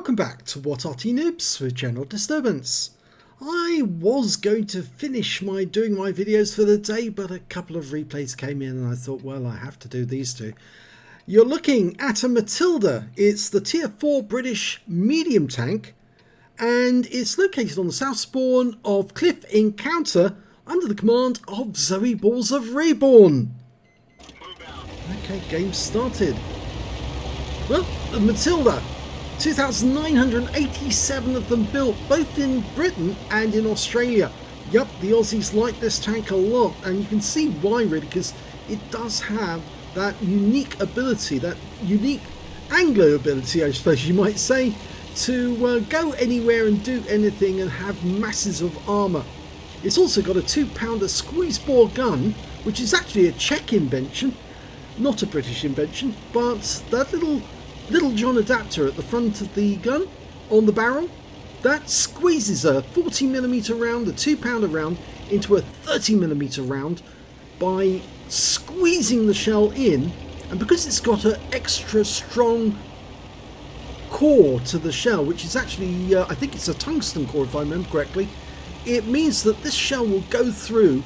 Welcome back to What Arty Noobs with General Disturbance. I was going to finish doing my videos for the day, but a couple of replays came in and I thought, well, I have to do these two. You're looking at a Matilda. It's the Tier 4 British medium tank, and it's located on the south spawn of Cliff Encounter under the command of zoeballz of REBRN. Okay, game started. Well, the Matilda. 2,987 of them built, both in Britain and in Australia. Yup, the Aussies like this tank a lot, and you can see why really, because it does have that unique ability, that unique Anglo ability, I suppose you might say, to go anywhere and do anything and have masses of armour. It's also got a 2-pounder squeeze bore gun, which is actually a Czech invention, not a British invention, but that little John adapter at the front of the gun on the barrel, that squeezes a 40mm round, a 2-pounder round, into a 30mm round by squeezing the shell in, and because it's got an extra strong core to the shell, which is actually, I think it's a tungsten core if I remember correctly, it means that this shell will go through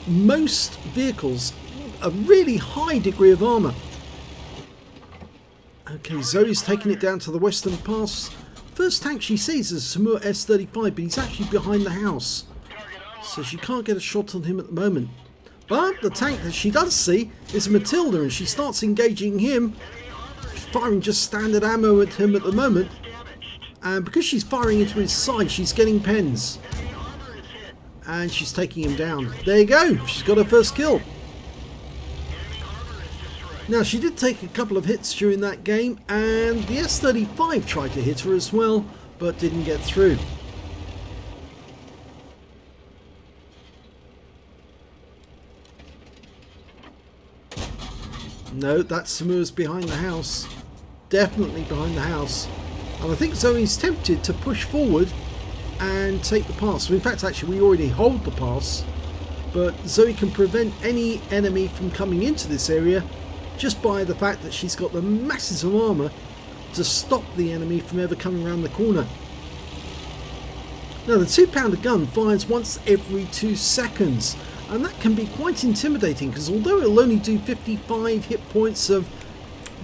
most vehicles a really high degree of armour. Okay, Zoe's taking it down to the Western Pass. First tank she sees is Samur S35, but he's actually behind the house, so she can't get a shot on him at the moment. But the tank that she does see is Matilda, and she starts engaging him. She's firing just standard ammo at him at the moment, and because she's firing into his side, she's getting pens. And she's taking him down. There you go, she's got her first kill. Now, she did take a couple of hits during that game, and the S35 tried to hit her as well, but didn't get through. No, that Samur's behind the house. Definitely behind the house. And I think Zoe's tempted to push forward and take the pass. In fact, actually, we already hold the pass, but Zoe can prevent any enemy from coming into this area just by the fact that she's got the masses of armour to stop the enemy from ever coming around the corner. Now, the 2-pounder gun fires once every 2 seconds, and that can be quite intimidating, because although it'll only do 55 hit points of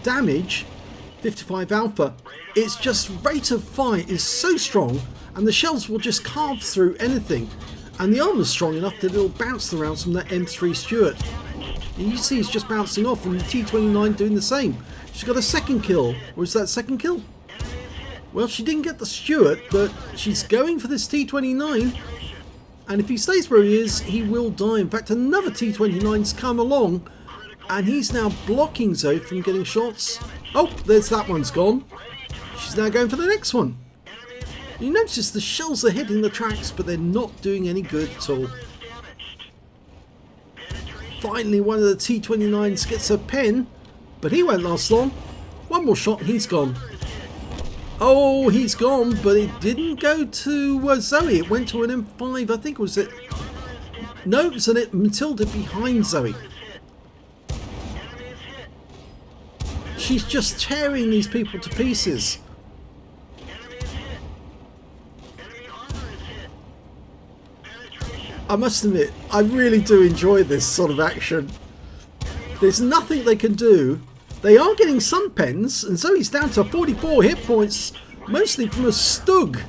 damage, 55 alpha, its just rate of fire is so strong, and the shells will just carve through anything, and the armour's strong enough that it'll bounce the rounds from that M3 Stuart. And you see it's just bouncing off, and the T29 doing the same. She's got a second kill. Was that second kill? Well, she didn't get the Stuart, but she's going for this T29. And if he stays where he is, he will die. In fact, another T29's come along, and he's now blocking Zoe from getting shots. Oh, there's that one's gone. She's now going for the next one. You notice the shells are hitting the tracks, but they're not doing any good at all. Finally, one of the T29s gets a pen, but he won't last long. One more shot and he's gone. Oh, he's gone, but it didn't go to Zoe. It went to an M5, I think was it. No, it was an Matilda behind Zoe. She's just tearing these people to pieces. I must admit, I really do enjoy this sort of action. There's nothing they can do. They are getting some pens, and Zoe's down to 44 hit points, mostly from a Stug,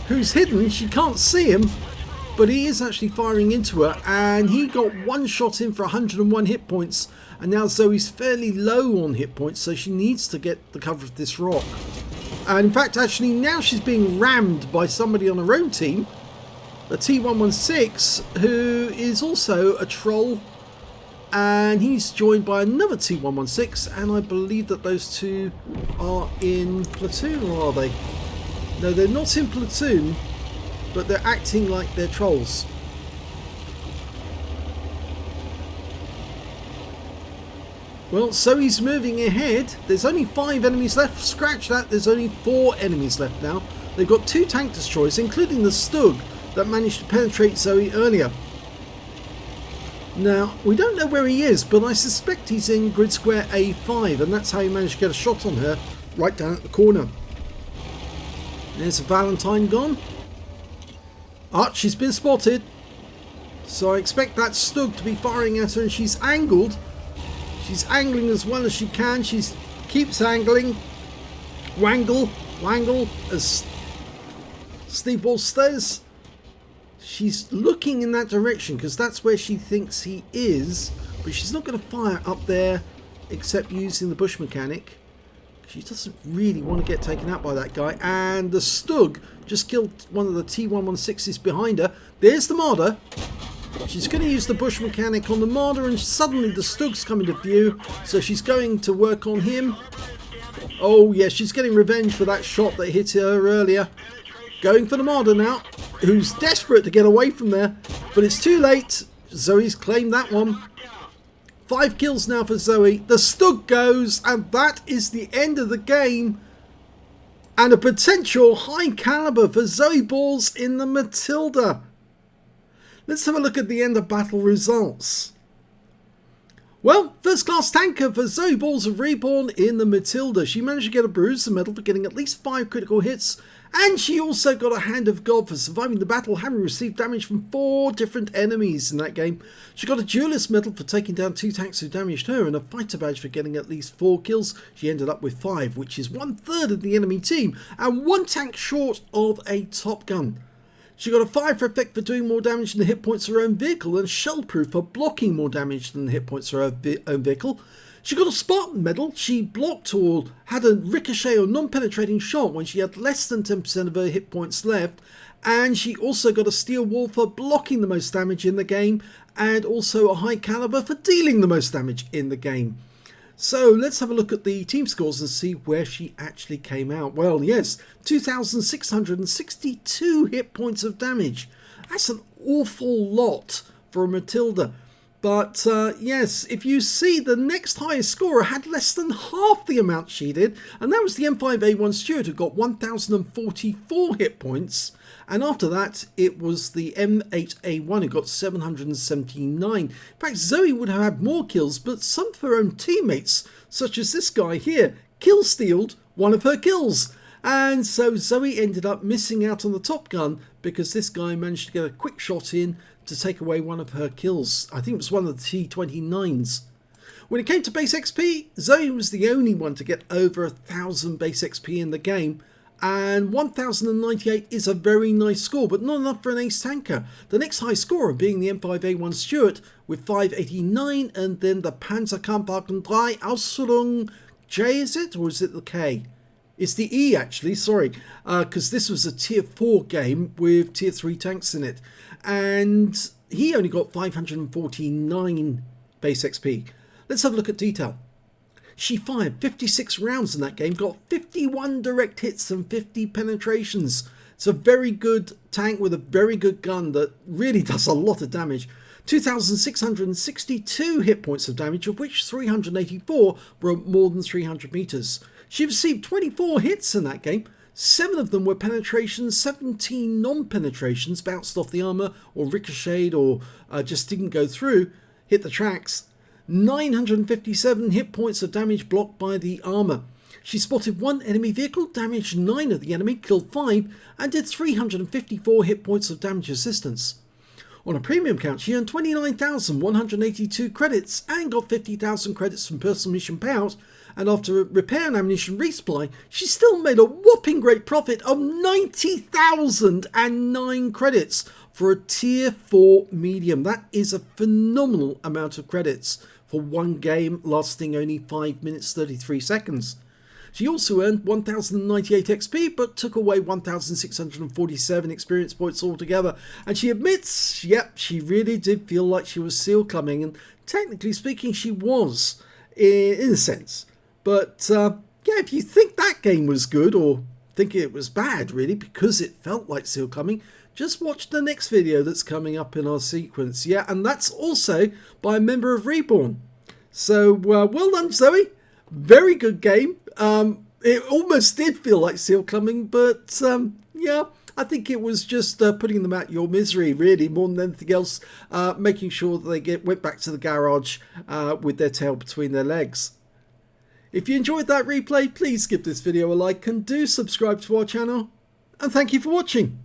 who's hidden. She can't see him, but he is actually firing into her, and he got one shot in for 101 hit points, and now Zoe's fairly low on hit points, so she needs to get the cover of this rock. And in fact, actually, now she's being rammed by somebody on her own team, a T116, who is also a troll, and he's joined by another T116, and I believe that those two are in platoon, or are they? No, they're not in platoon, but they're acting like they're trolls. Well, so he's moving ahead. There's only 5 enemies left. Scratch that, there's only 4 enemies left now. They've got 2 tank destroyers, including the Stug that managed to penetrate Zoe earlier. Now, we don't know where he is, but I suspect he's in grid square A5, and that's how he managed to get a shot on her right down at the corner. There's Valentine gone. Ah, she's been spotted. So I expect that Stug to be firing at her, and she's angled. She's angling as well as she can. She keeps angling. Wangle, as Steve Wall says. She's looking in that direction because that's where she thinks he is. But she's not going to fire up there except using the bush mechanic. She doesn't really want to get taken out by that guy. And the Stug just killed one of the T116s behind her. There's the Marder. She's going to use the bush mechanic on the Marder, and suddenly the Stug's come into view. So she's going to work on him. Oh yeah, she's getting revenge for that shot that hit her earlier. Going for the Marder now, who's desperate to get away from there. But it's too late. Zoe's claimed that one. 5 kills now for Zoe. The Stug goes, and that is the end of the game. And a potential high caliber for zoeballz in the Matilda. Let's have a look at the end of battle results. Well, first class tanker for zoeballz of REBRN in the Matilda. She managed to get a bruise, the medal for getting at least 5 critical hits. And she also got a Hand of God for surviving the battle, having received damage from 4 different enemies in that game. She got a Duelist medal for taking down 2 tanks who damaged her, and a Fighter badge for getting at least 4 kills. She ended up with 5, which is 1/3 of the enemy team, and 1 tank short of a Top Gun. She got a 5 for effect for doing more damage than the hit points of her own vehicle, and Shellproof for blocking more damage than the hit points of her own vehicle. She got a Spartan medal. She blocked or had a ricochet or non-penetrating shot when she had less than 10% of her hit points left. And she also got a Steel Wall for blocking the most damage in the game, and also a high caliber for dealing the most damage in the game. So let's have a look at the team scores and see where she actually came out. Well, yes, 2,662 hit points of damage. That's an awful lot for a Matilda. But yes, if you see, the next highest scorer had less than half the amount she did, and that was the M5A1 Stuart, who got 1,044 hit points. And after that, it was the M8A1 who got 779. In fact, Zoe would have had more kills, but some of her own teammates, such as this guy here, kill-stealed one of her kills. And so Zoe ended up missing out on the Top Gun because this guy managed to get a quick shot in to take away one of her kills. I think it was one of the T29s. When it came to base XP, Zoe was the only one to get over 1,000 base XP in the game, and 1,098 is a very nice score, but not enough for an ace tanker. The next high scorer being the M5A1 Stuart with 589, and then the Panzerkampfwagen 3 Ausführung J, is it? Or is it the K? It's the E actually, sorry, because this was a tier 4 game with tier 3 tanks in it. And he only got 549 base XP. Let's have a look at detail. She fired 56 rounds in that game, got 51 direct hits and 50 penetrations. It's a very good tank with a very good gun that really does a lot of damage. 2,662 hit points of damage, of which 384 were at more than 300 meters. She received 24 hits in that game. 7 of them were penetrations, 17 non-penetrations, bounced off the armour or ricocheted or just didn't go through, hit the tracks. 957 hit points of damage blocked by the armour. She spotted 1 enemy vehicle, damaged 9 of the enemy, killed 5, and did 354 hit points of damage assistance. On a premium count, she earned 29,182 credits and got 50,000 credits from personal mission payouts, and after repair and ammunition resupply, she still made a whopping great profit of 90,009 credits for a tier 4 medium. That is a phenomenal amount of credits for one game lasting only 5 minutes 33 seconds. She also earned 1,098 XP, but took away 1,647 experience points altogether. And she admits, yep, she really did feel like she was seal coming, and technically speaking, she was, in a sense. But yeah, if you think that game was good, or think it was bad, really, because it felt like seal coming, just watch the next video that's coming up in our sequence. Yeah, and that's also by a member of REBRN. So, well done, Zoe. Very good game. It almost did feel like seal coming, but yeah, I think it was just putting them out your misery, really, more than anything else, making sure that they went back to the garage with their tail between their legs. If you enjoyed that replay, please give this video a like and do subscribe to our channel. and thank you for watching.